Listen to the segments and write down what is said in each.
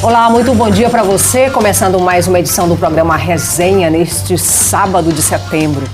Olá, muito bom dia para você. Começando mais uma edição do programa Resenha neste sábado de setembro.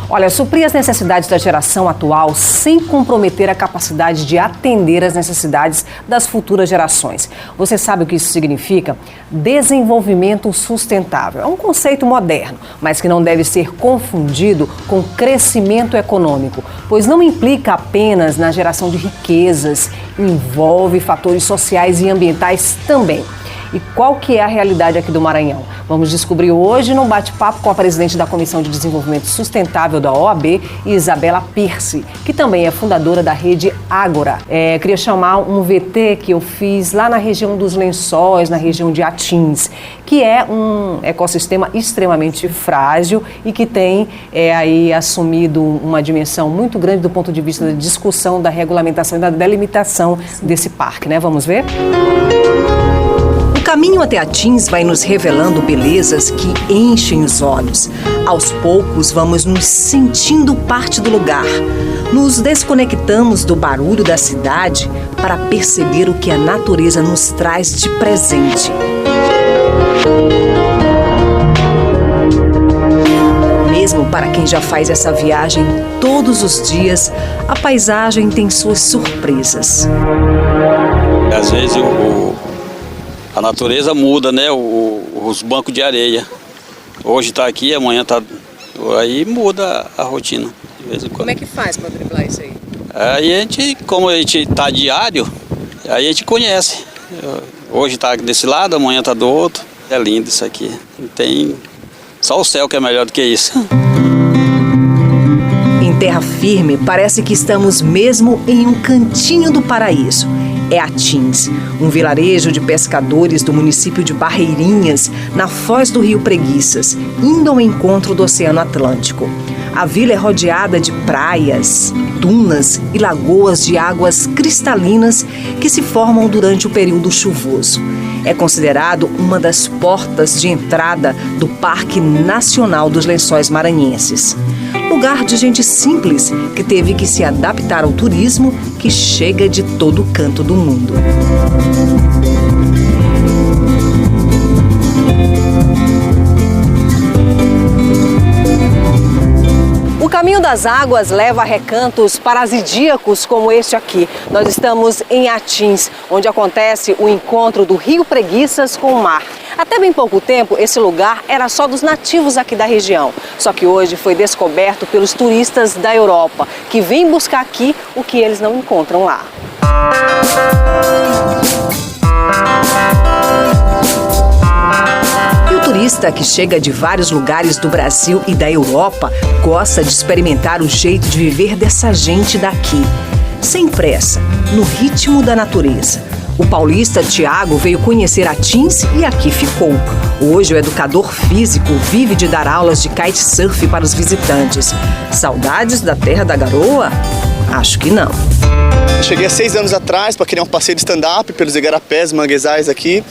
Olha, suprir as necessidades da geração atual sem comprometer a capacidade de atender às necessidades das futuras gerações. Você sabe o que isso significa? Desenvolvimento sustentável. É um conceito moderno, mas que não deve ser confundido com crescimento econômico, pois não implica apenas na geração de riquezas, envolve fatores sociais e ambientais também. E qual que é a realidade aqui do Maranhão? Vamos descobrir hoje num bate-papo com a presidente da Comissão de Desenvolvimento Sustentável da OAB, Isabela Pirce, que também é fundadora da rede Ágora. Queria chamar um VT que eu fiz lá na região dos Lençóis, na região de Atins, que é um ecossistema extremamente frágil e que tem aí assumido uma dimensão muito grande do ponto de vista da discussão, da regulamentação e da delimitação desse parque, né? Vamos ver? O caminho até Atins vai nos revelando belezas que enchem os olhos. Aos poucos, vamos nos sentindo parte do lugar. Nos desconectamos do barulho da cidade para perceber o que a natureza nos traz de presente. Mesmo para quem já faz essa viagem todos os dias, a paisagem tem suas surpresas. Às vezes a natureza muda, né? Os bancos de areia. Hoje está aqui, amanhã está... Aí muda a rotina. De vez em quando. Como é que faz para driblar isso aí? Aí como a gente está diário, aí a gente conhece. Hoje está desse lado, amanhã está do outro. É lindo isso aqui. Não tem... Só o céu que é melhor do que isso. Em terra firme, parece que estamos mesmo em um cantinho do paraíso. É Atins, um vilarejo de pescadores do município de Barreirinhas, na foz do Rio Preguiças, indo ao encontro do Oceano Atlântico. A vila é rodeada de praias, dunas e lagoas de águas cristalinas que se formam durante o período chuvoso. É considerado uma das portas de entrada do Parque Nacional dos Lençóis Maranhenses. Lugar de gente simples que teve que se adaptar ao turismo que chega de todo canto do mundo. O caminho das águas leva a recantos paradisíacos como este aqui. Nós estamos em Atins, onde acontece o encontro do Rio Preguiças com o mar. Até bem pouco tempo, esse lugar era só dos nativos aqui da região. Só que hoje foi descoberto pelos turistas da Europa, que vêm buscar aqui o que eles não encontram lá. O turista que chega de vários lugares do Brasil e da Europa gosta de experimentar o jeito de viver dessa gente daqui. Sem pressa, no ritmo da natureza. O paulista Tiago veio conhecer Atins e aqui ficou. Hoje o educador físico vive de dar aulas de kitesurf para os visitantes. Saudades da terra da garoa? Acho que não. Cheguei há 6 anos atrás para criar um passeio de stand-up pelos igarapés, manguezais aqui.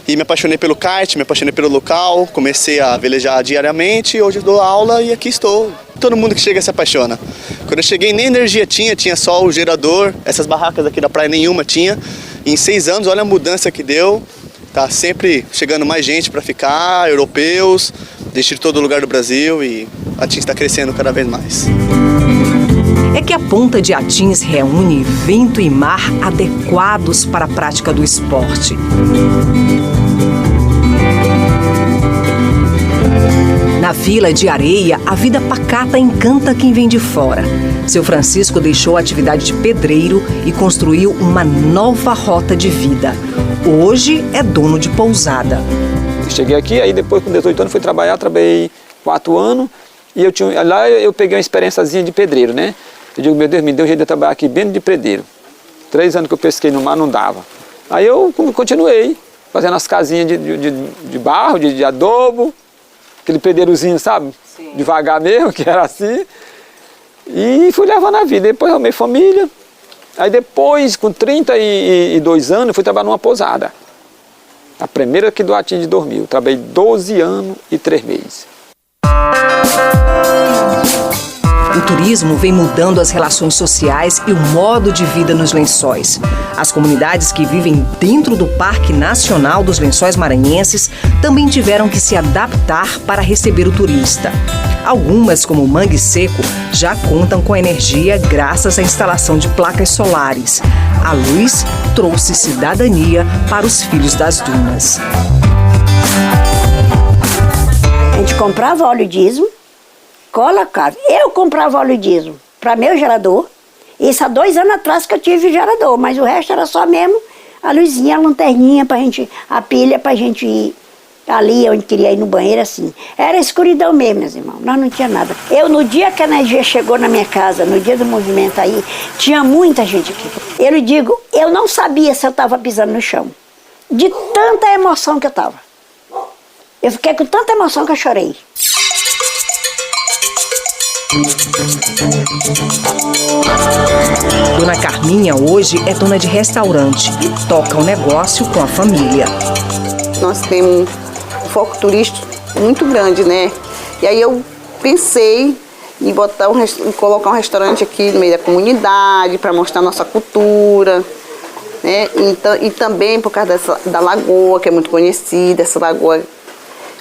E me apaixonei pelo kite, me apaixonei pelo local, comecei a velejar diariamente, hoje eu dou aula e aqui estou. Todo mundo que chega se apaixona. Quando eu cheguei nem energia tinha só o gerador, essas barracas aqui da praia nenhuma tinha. E em 6 anos, olha a mudança que deu, tá sempre chegando mais gente para ficar, europeus, de todo lugar do Brasil e Atins está crescendo cada vez mais. É que a ponta de Atins reúne vento e mar adequados para a prática do esporte. Na Vila de Areia, a vida pacata encanta quem vem de fora. Seu Francisco deixou a atividade de pedreiro e construiu uma nova rota de vida. Hoje é dono de pousada. Cheguei aqui, aí depois com 18 anos fui trabalhar, trabalhei 4 anos e lá eu peguei uma experiênciazinha de pedreiro, né? Eu digo, meu Deus, me deu jeito de trabalhar aqui dentro de pedreiro. 3 anos que eu pesquei no mar, não dava. Aí eu continuei fazendo as casinhas de barro, de adobo, aquele pedreirozinho, sabe? Sim. Devagar mesmo, que era assim. E fui levando a vida. Depois arrumei família. Aí depois, com 32 anos, fui trabalhar numa pousada. A primeira aqui do Atins de 2000. Trabalhei 12 anos e 3 meses. O turismo vem mudando as relações sociais e o modo de vida nos Lençóis. As comunidades que vivem dentro do Parque Nacional dos Lençóis Maranhenses também tiveram que se adaptar para receber o turista. Algumas, como o Mangue Seco, já contam com energia graças à instalação de placas solares. A luz trouxe cidadania para os filhos das dunas. A gente comprava óleo diesel, colocava. Eu comprava óleo diesel para meu gerador. Isso há 2 anos atrás que eu tive gerador, mas o resto era só mesmo a luzinha, a lanterninha pra gente, a pilha pra gente ir ali onde queria ir no banheiro, assim. Era escuridão mesmo, meus irmãos, nós não tinha nada. No dia que a energia chegou na minha casa, no dia do movimento aí, tinha muita gente aqui. Eu lhe digo, eu não sabia se eu estava pisando no chão, de tanta emoção que eu estava. Eu fiquei com tanta emoção que eu chorei. Dona Carminha hoje é dona de restaurante e toca o negócio com a família. Nós temos um foco turístico muito grande, né? E aí eu pensei em colocar um restaurante aqui no meio da comunidade para mostrar nossa cultura, né? Então, e também por causa da lagoa, que é muito conhecida, essa lagoa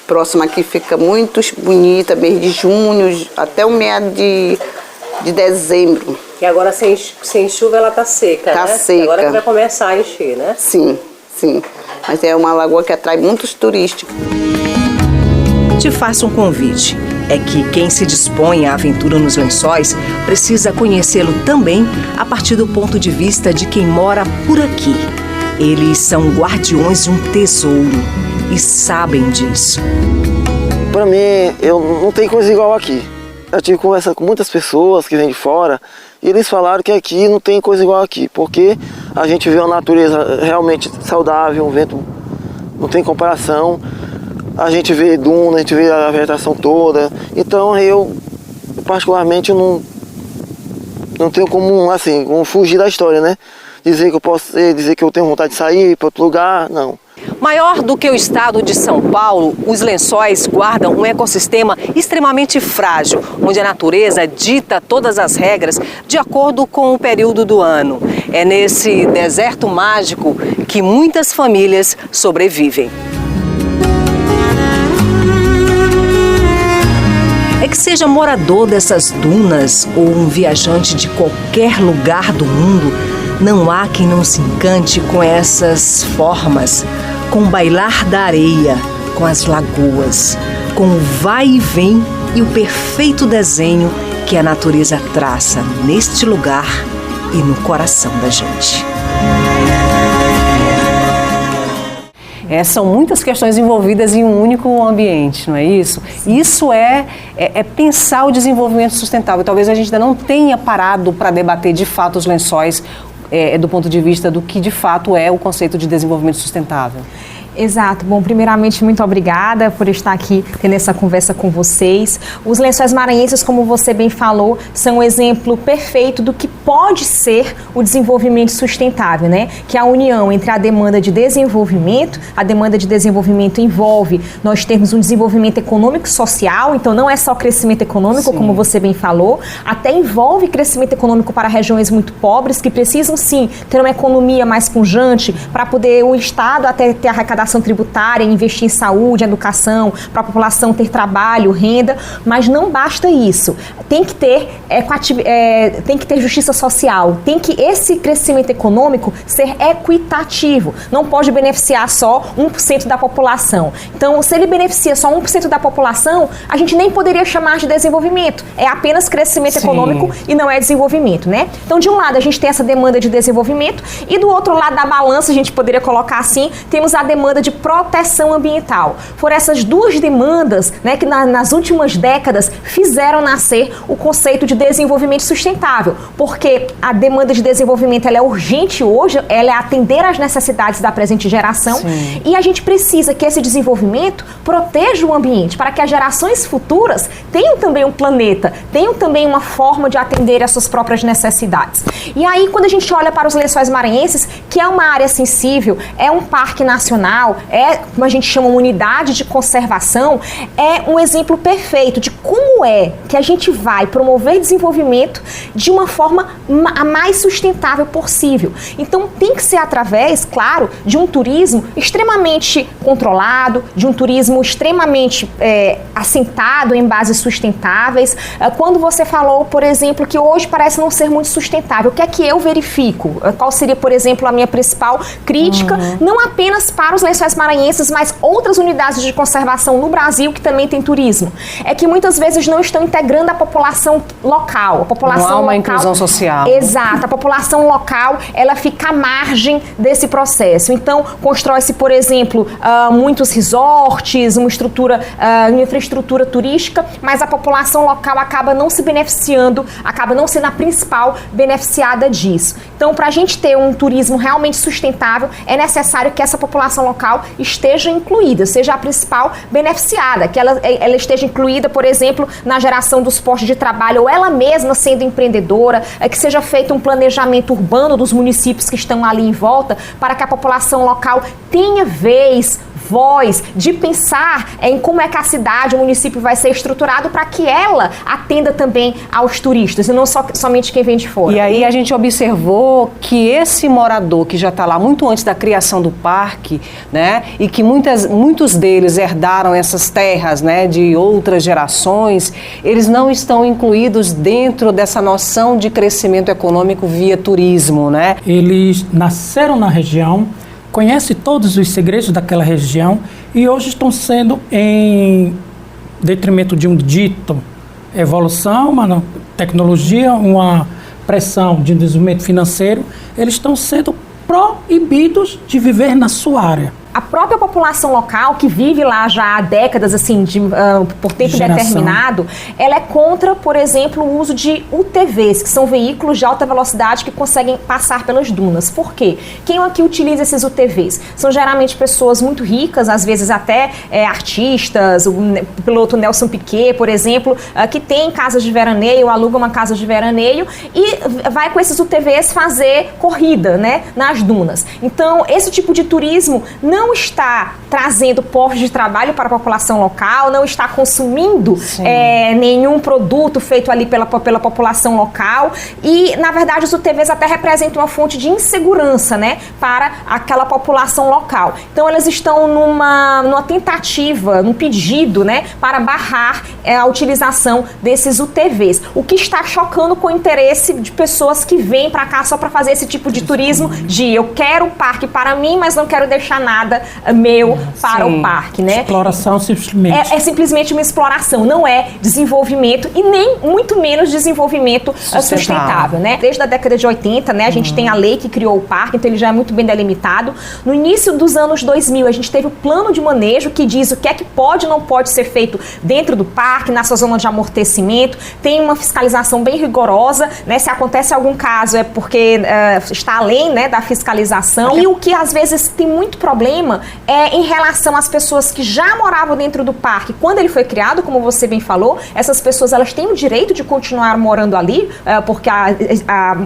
próxima aqui fica muito bonita, mês de junho até o mês de dezembro. E agora sem chuva ela tá seca, tá, né? Seca. Agora que vai começar a encher, né? Sim, sim. Mas é uma lagoa que atrai muitos turistas. Te faço um convite. É que quem se dispõe à aventura nos Lençóis precisa conhecê-lo também a partir do ponto de vista de quem mora por aqui. Eles são guardiões de um tesouro e sabem disso. Para mim, não tem coisa igual aqui. Eu tive conversa com muitas pessoas que vêm de fora e eles falaram que aqui não tem coisa igual aqui, porque a gente vê uma natureza realmente saudável, um vento não tem comparação, a gente vê duna, a gente vê a vegetação toda. Então eu particularmente não tenho como fugir da história, né? Dizer que eu tenho vontade de sair para outro lugar, não. Maior do que o estado de São Paulo, os Lençóis guardam um ecossistema extremamente frágil, onde a natureza dita todas as regras de acordo com o período do ano. É nesse deserto mágico que muitas famílias sobrevivem. É que seja morador dessas dunas ou um viajante de qualquer lugar do mundo, não há quem não se encante com essas formas, com o bailar da areia, com as lagoas, com o vai e vem e o perfeito desenho que a natureza traça neste lugar e no coração da gente. São muitas questões envolvidas em um único ambiente, não é isso? Isso é pensar o desenvolvimento sustentável. Talvez a gente ainda não tenha parado para debater de fato os lençóis do ponto de vista do que de fato é o conceito de desenvolvimento sustentável. Exato. Bom, primeiramente, muito obrigada por estar aqui tendo essa conversa com vocês. Os Lençóis Maranhenses, como você bem falou, são um exemplo perfeito do que pode ser o desenvolvimento sustentável, né? Que é a união entre a demanda de desenvolvimento. A demanda de desenvolvimento envolve nós termos um desenvolvimento econômico e social, então não é só crescimento econômico, sim, como você bem falou, até envolve crescimento econômico para regiões muito pobres, que precisam, sim, ter uma economia mais pujante para poder o Estado até ter arrecadação tributária, investir em saúde, educação, para a população ter trabalho, renda, mas não basta isso. Tem que ter, tem que ter justiça social, tem que esse crescimento econômico ser equitativo, não pode beneficiar só 1% da população. Então, se ele beneficia só 1% da população, a gente nem poderia chamar de desenvolvimento, é apenas crescimento, sim, econômico e não é desenvolvimento, né? Então, de um lado, a gente tem essa demanda de desenvolvimento e do outro lado da balança, a gente poderia colocar assim, temos a demanda de proteção ambiental. Foram essas duas demandas, né, que nas últimas décadas fizeram nascer o conceito de desenvolvimento sustentável, porque a demanda de desenvolvimento ela é urgente hoje, ela é atender às necessidades da presente geração, sim, e a gente precisa que esse desenvolvimento proteja o ambiente para que as gerações futuras tenham também um planeta, tenham também uma forma de atender às suas próprias necessidades. E aí, quando a gente olha para os Lençóis Maranhenses, que é uma área sensível, é um parque nacional, Nacional, como a gente chama, uma unidade de conservação, é um exemplo perfeito de como é que a gente vai promover desenvolvimento de uma forma a mais sustentável possível. Então tem que ser através, claro, de um turismo extremamente controlado, de um turismo extremamente assentado em bases sustentáveis. Quando você falou, por exemplo, que hoje parece não ser muito sustentável, o que é que eu verifico? Qual seria, por exemplo, a minha principal crítica? Não apenas para os Lençóis Maranhenses, mas outras unidades de conservação no Brasil que também tem turismo. É que muitas vezes não estão integrando a população local. A população não há uma local, inclusão social. Exato. A população local, ela fica à margem desse processo. Então, constrói-se, por exemplo, muitos resorts, uma infraestrutura turística, mas a população local acaba não se beneficiando, acaba não sendo a principal beneficiada disso. Então, para a gente ter um turismo realmente sustentável, é necessário que essa população local esteja incluída, seja a principal beneficiada, que ela esteja incluída, por exemplo, na geração dos postos de trabalho, ou ela mesma sendo empreendedora, que seja feito um planejamento urbano dos municípios que estão ali em volta, para que a população local tenha voz de pensar em como é que a cidade, o município vai ser estruturado para que ela atenda também aos turistas e não somente quem vem de fora. E aí a gente observou que esse morador que já está lá muito antes da criação do parque, né, e que muitos deles herdaram essas terras, né, de outras gerações, eles não estão incluídos dentro dessa noção de crescimento econômico via turismo, né? Eles nasceram na região, conhece todos os segredos daquela região e hoje estão sendo, em detrimento de um dito evolução, uma tecnologia, uma pressão de desenvolvimento financeiro, eles estão sendo proibidos de viver na sua área. A própria população local, que vive lá já há décadas, assim, por tempo determinado, ela é contra, por exemplo, o uso de UTVs, que são veículos de alta velocidade que conseguem passar pelas dunas. Por quê? Quem aqui utiliza esses UTVs? São geralmente pessoas muito ricas, às vezes até artistas, o piloto Nelson Piquet, por exemplo, que tem casas de veraneio, aluga uma casa de veraneio e vai com esses UTVs fazer corrida, né, nas dunas. Então, esse tipo de turismo não está trazendo postos de trabalho para a população local, não está consumindo nenhum produto feito ali pela população local e, na verdade, os UTVs até representam uma fonte de insegurança, né, para aquela população local. Então, elas estão numa tentativa, num pedido, né, para barrar a utilização desses UTVs, o que está chocando com o interesse de pessoas que vêm para cá só para fazer esse tipo de turismo de eu quero o parque para mim, mas não quero deixar nada meu para o parque, né? Exploração simplesmente. É simplesmente uma exploração, não é desenvolvimento e nem muito menos desenvolvimento sustentável, né? Desde a década de 80, né, a gente tem a lei que criou o parque, então ele já é muito bem delimitado. No início dos anos 2000, a gente teve o plano de manejo que diz o que é que pode e não pode ser feito dentro do parque, na sua zona de amortecimento. Tem uma fiscalização bem rigorosa, né? Se acontece algum caso é porque está além, né, da fiscalização. E o que às vezes tem muito problema é em relação às pessoas que já moravam dentro do parque. Quando ele foi criado, como você bem falou, essas pessoas elas têm o direito de continuar morando ali, porque a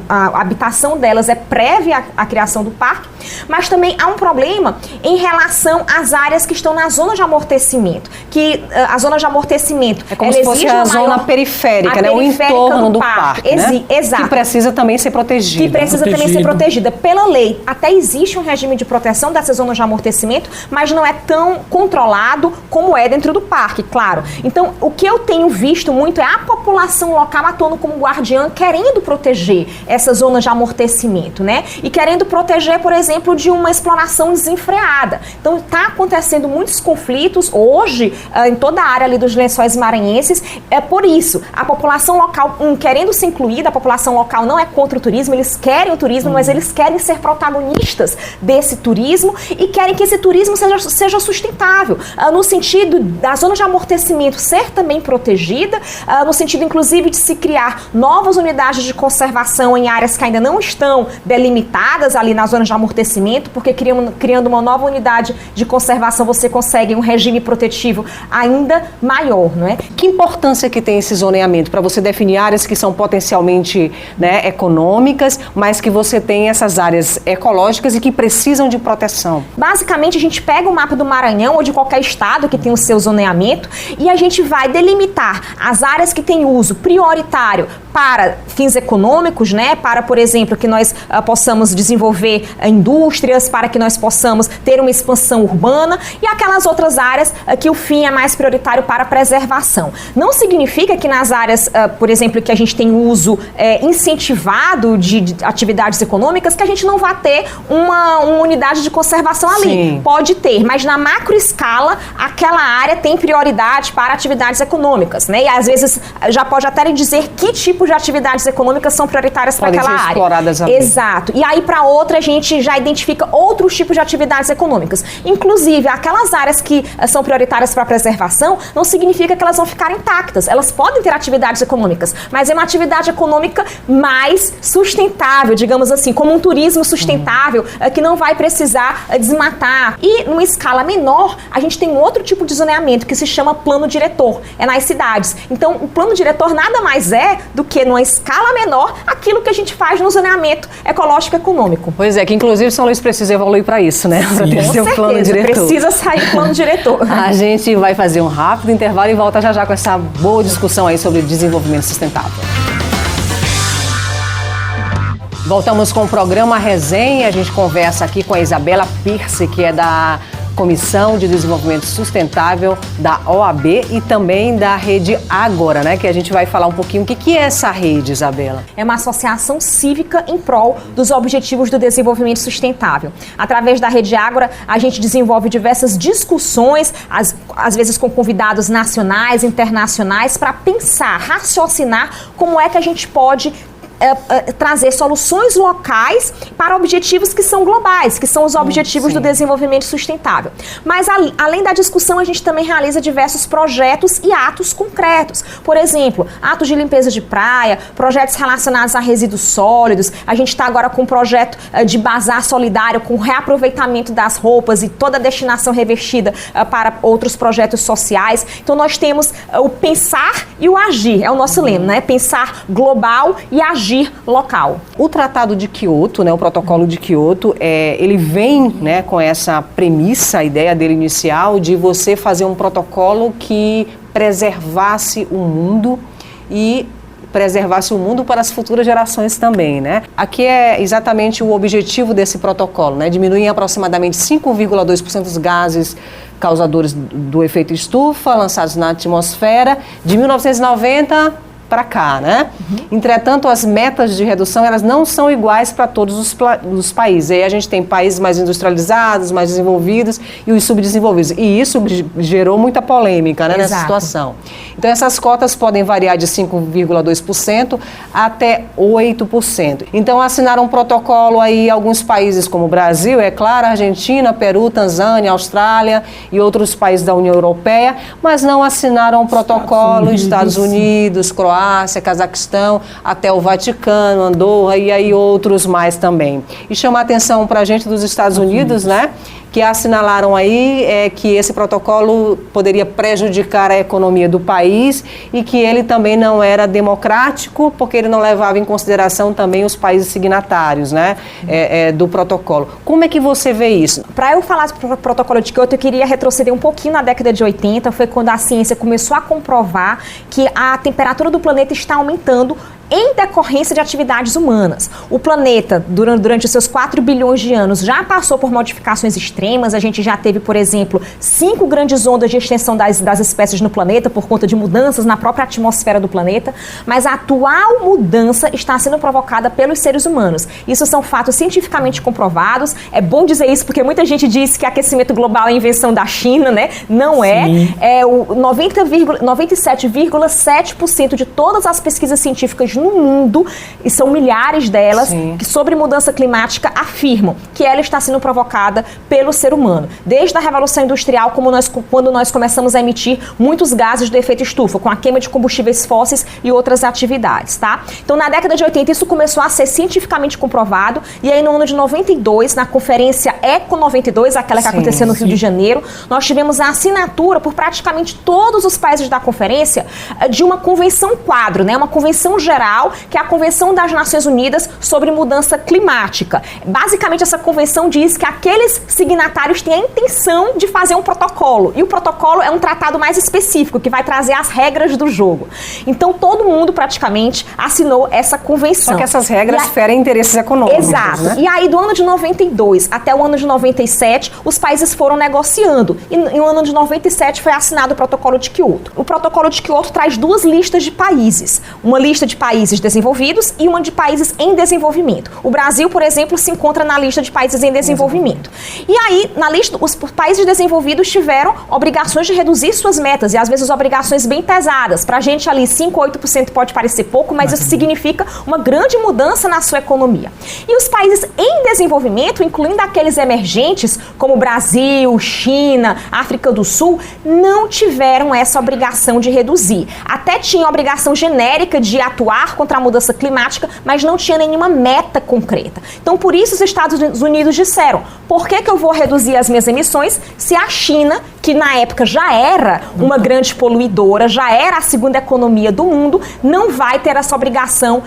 habitação delas é prévia à criação do parque, mas também há um problema em relação às áreas que estão na zona de amortecimento, que a zona de amortecimento é como se fosse a zona periférica, né? O entorno do parque, né? Exato. Que precisa também ser protegida. Que precisa também ser protegida. Pela lei, até existe um regime de proteção dessas zonas de amortecimento, mas não é tão controlado como é dentro do parque, claro. Então, o que eu tenho visto muito é a população local atuando como guardiã, querendo proteger essas zonas de amortecimento, né? E querendo proteger, por exemplo, de uma exploração desenfreada. Então, está acontecendo muitos conflitos hoje em toda a área ali dos Lençóis Maranhenses. É por isso, a população local, querendo ser incluída, a população local não é contra o turismo, eles querem o turismo, mas eles querem ser protagonistas desse turismo e querem que esse turismo seja sustentável, no sentido da zona de amortecimento ser também protegida, no sentido inclusive de se criar novas unidades de conservação em áreas que ainda não estão delimitadas ali na zona de amortecimento, porque criando uma nova unidade de conservação você consegue um regime protetivo ainda maior, não é? Que importância que tem esse zoneamento para você definir áreas que são potencialmente, né, econômicas, mas que você tem essas áreas ecológicas e que precisam de proteção? Basicamente basicamente a gente pega o mapa do Maranhão ou de qualquer estado que tem o seu zoneamento e a gente vai delimitar as áreas que têm uso prioritário para fins econômicos, né? Para, por exemplo, que nós possamos desenvolver indústrias, para que nós possamos ter uma expansão urbana, e aquelas outras áreas que o fim é mais prioritário para a preservação. Não significa que nas áreas, por exemplo, que a gente tem uso incentivado de atividades econômicas, que a gente não vai ter uma unidade de conservação ali. Sim. Pode ter, mas na macro escala, aquela área tem prioridade para atividades econômicas, né? E às vezes já pode até dizer que tipo de atividades econômicas são prioritárias para aquela área. Exploradas ali. Exato. E aí para outra a gente já identifica outros tipos de atividades econômicas. Inclusive, aquelas áreas que são prioritárias para a preservação, não significa que elas vão ficar intactas. Elas podem ter atividades econômicas, mas é uma atividade econômica mais sustentável, digamos assim, como um turismo sustentável, que não vai precisar desmatar. E numa escala menor, a gente tem um outro tipo de zoneamento que se chama plano diretor, é nas cidades. Então, o plano diretor nada mais é do que, numa escala menor, aquilo que a gente faz no zoneamento ecológico econômico. Pois é, que inclusive São Luís precisa evoluir para isso, né? Para ter seu plano diretor. Precisa sair plano diretor. A gente vai fazer um rápido intervalo e volta já já com essa boa discussão aí sobre desenvolvimento sustentável. Voltamos com o programa Resenha. A gente conversa aqui com a Isabela Pierce, que é da Comissão de Desenvolvimento Sustentável da OAB e também da Rede Ágora, né? Que a gente vai falar um pouquinho o que é essa rede, Isabela. É uma associação cívica em prol dos Objetivos do Desenvolvimento Sustentável. Através da Rede Ágora, a gente desenvolve diversas discussões, às vezes com convidados nacionais, internacionais, para pensar, raciocinar como é que a gente pode trazer soluções locais para objetivos que são globais, que são os objetivos do desenvolvimento sustentável. Mas além da discussão, a gente também realiza diversos projetos e atos concretos. Por exemplo, atos de limpeza de praia, projetos relacionados a resíduos sólidos. A gente está agora com um projeto de bazar solidário, com reaproveitamento das roupas e toda a destinação revertida para outros projetos sociais. Então nós temos o pensar e o agir, é o nosso lema, né? Pensar global e agir local. O Tratado de Quioto, né, o Protocolo de Quioto, ele vem, né, com essa premissa, a ideia dele inicial, de você fazer um protocolo que preservasse o mundo e preservasse o mundo para as futuras gerações também, né? Aqui é exatamente o objetivo desse protocolo, né? Diminuir em aproximadamente 5,2% os gases causadores do efeito estufa lançados na atmosfera de 1990 para cá, né? Entretanto, as metas de redução, elas não são iguais para todos os países. Aí a gente tem países mais industrializados, mais desenvolvidos e os subdesenvolvidos. E isso gerou muita polêmica, né, nessa situação. Então, essas cotas podem variar de 5,2% até 8%. Então, assinaram um protocolo aí alguns países como o Brasil, é claro, Argentina, Peru, Tanzânia, Austrália e outros países da União Europeia, mas não assinaram um protocolo Estados Unidos, Croácia, Cazaquistão, até o Vaticano, Andorra e aí outros mais também. E chamar a atenção para a gente dos Estados Unidos, né? Que assinalaram aí que esse protocolo poderia prejudicar a economia do país e que ele também não era democrático, porque ele não levava em consideração também os países signatários, né, do protocolo. Como é que você vê isso? Para eu falar sobre o protocolo de Quioto, eu queria retroceder um pouquinho na década de 80, foi quando a ciência começou a comprovar que a temperatura do planeta está aumentando em decorrência de atividades humanas. O planeta, durante os seus 4 bilhões de anos, já passou por modificações extremas. A gente já teve, por exemplo, 5 grandes ondas de extensão das espécies no planeta por conta de mudanças na própria atmosfera do planeta. Mas a atual mudança está sendo provocada pelos seres humanos. Isso são fatos cientificamente comprovados. É bom dizer isso porque muita gente diz que aquecimento global é invenção da China, né? Não é. É o 97,7% de todas as pesquisas científicas no mundo, e são milhares delas, que sobre mudança climática afirmam que ela está sendo provocada pelo ser humano. Desde a Revolução Industrial, quando nós começamos a emitir muitos gases do efeito estufa, com a queima de combustíveis fósseis e outras atividades, tá? Então, na década de 80, isso começou a ser cientificamente comprovado, e aí no ano de 92, na conferência Eco 92, aquela que aconteceu no Rio de Janeiro, nós tivemos a assinatura por praticamente todos os países da conferência de uma convenção quadro, né? Uma convenção geral geral, que é a Convenção das Nações Unidas sobre Mudança Climática. Basicamente, essa convenção diz que aqueles signatários têm a intenção de fazer um protocolo, e o protocolo é um tratado mais específico, que vai trazer as regras do jogo. Então, todo mundo, praticamente, assinou essa convenção. Só que essas regras ferem interesses econômicos. Exato. Né? E aí, do ano de 92 até o ano de 97, os países foram negociando. E no ano de 97 foi assinado o Protocolo de Quioto. O Protocolo de Quioto traz duas listas de países. Uma lista de países desenvolvidos e uma de países em desenvolvimento. O Brasil, por exemplo, se encontra na lista de países em desenvolvimento. E aí, na lista, os países desenvolvidos tiveram obrigações de reduzir suas metas, e às vezes obrigações bem pesadas. Pra gente ali, 5 ou 8% pode parecer pouco, mas isso significa uma grande mudança na sua economia. E os países em desenvolvimento, incluindo aqueles emergentes, como Brasil, China, África do Sul, não tiveram essa obrigação de reduzir. Até tinha a obrigação genérica de atuar contra a mudança climática, mas não tinha nenhuma meta concreta. Então, por isso os Estados Unidos disseram: por que eu vou reduzir as minhas emissões se a China, que na época já era uma grande poluidora, já era a segunda economia do mundo, não vai ter essa obrigação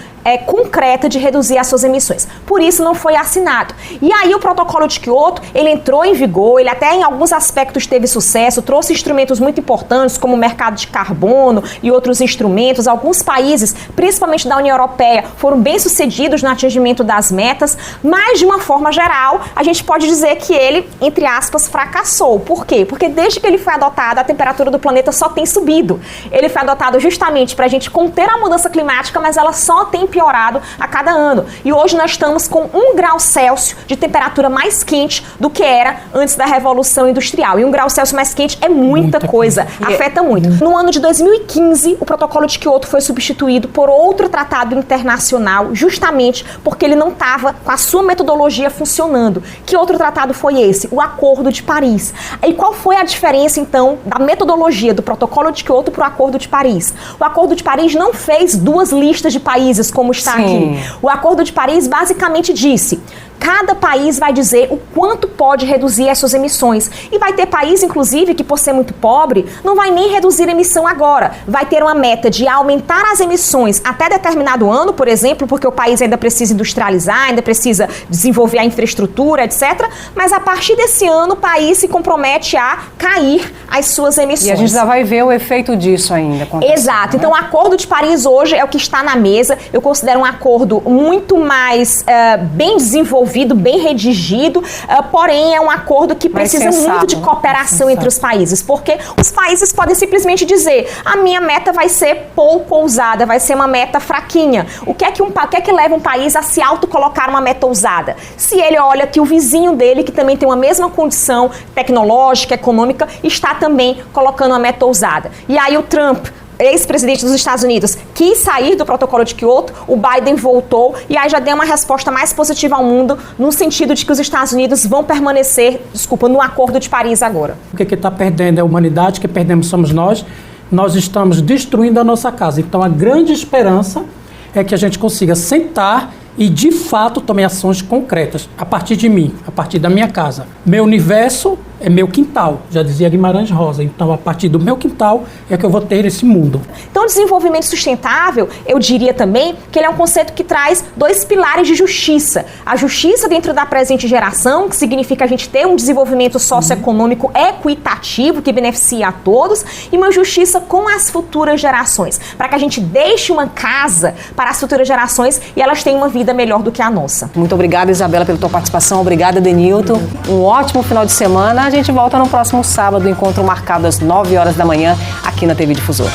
concreta de reduzir as suas emissões? Por isso não foi assinado. E aí o Protocolo de Quioto, ele entrou em vigor, ele até em alguns aspectos teve sucesso, trouxe instrumentos muito importantes como o mercado de carbono e outros instrumentos. Alguns países, principalmente da União Europeia, foram bem-sucedidos no atingimento das metas, mas de uma forma geral, a gente pode dizer que ele, entre aspas, fracassou. Por quê? Porque desde que ele foi adotado, a temperatura do planeta só tem subido. Ele foi adotado justamente para a gente conter a mudança climática, mas ela só tem piorado a cada ano. E hoje nós estamos com 1 grau Celsius de temperatura mais quente do que era antes da Revolução Industrial. E 1 grau Celsius mais quente é muita coisa, afeta muito. No ano de 2015, o Protocolo de Quioto foi substituído por outro tratado internacional, justamente porque ele não estava com a sua metodologia funcionando. Que outro tratado foi esse? O Acordo de Paris. E qual foi a diferença, então, da metodologia do Protocolo de Quioto para o Acordo de Paris? O Acordo de Paris não fez 2 listas de países como está aqui. O Acordo de Paris basicamente disse: cada país vai dizer o quanto pode reduzir as suas emissões. E vai ter país, inclusive, que por ser muito pobre, não vai nem reduzir a emissão agora. Vai ter uma meta de aumentar as emissões até determinado ano, por exemplo, porque o país ainda precisa industrializar, ainda precisa desenvolver a infraestrutura, etc. Mas a partir desse ano, o país se compromete a cair as suas emissões. E a gente já vai ver o efeito disso ainda. Exato. Então, o Acordo de Paris hoje é o que está na mesa. Eu considero um acordo muito mais bem desenvolvido, bem redigido, porém é um acordo que precisa muito de cooperação entre os países, porque os países podem simplesmente dizer: a minha meta vai ser pouco ousada, vai ser uma meta fraquinha. O que é que leva um país a se autocolocar uma meta ousada? Se ele olha que o vizinho dele, que também tem uma mesma condição tecnológica, econômica, está também colocando uma meta ousada. E aí o Trump, ex-presidente dos Estados Unidos, quis sair do Protocolo de Quioto, o Biden voltou, e aí já deu uma resposta mais positiva ao mundo, no sentido de que os Estados Unidos vão permanecer, no Acordo de Paris agora. O que está perdendo é a humanidade, o que perdemos somos nós. Nós estamos destruindo a nossa casa. Então, a grande esperança é que a gente consiga sentar e, de fato, tomar ações concretas, a partir de mim, a partir da minha casa. Meu universo é meu quintal, já dizia Guimarães Rosa. Então, a partir do meu quintal é que eu vou ter esse mundo. Então, o desenvolvimento sustentável, eu diria também que ele é um conceito que traz 2 pilares de justiça. A justiça dentro da presente geração, que significa a gente ter um desenvolvimento socioeconômico equitativo, que beneficia a todos, e uma justiça com as futuras gerações, para que a gente deixe uma casa para as futuras gerações e elas tenham uma vida melhor do que a nossa. Muito obrigada, Isabela, pela tua participação. Obrigada, Denilton. Um ótimo final de semana. A gente volta no próximo sábado, encontro marcado às 9 horas da manhã aqui na TV Difusora.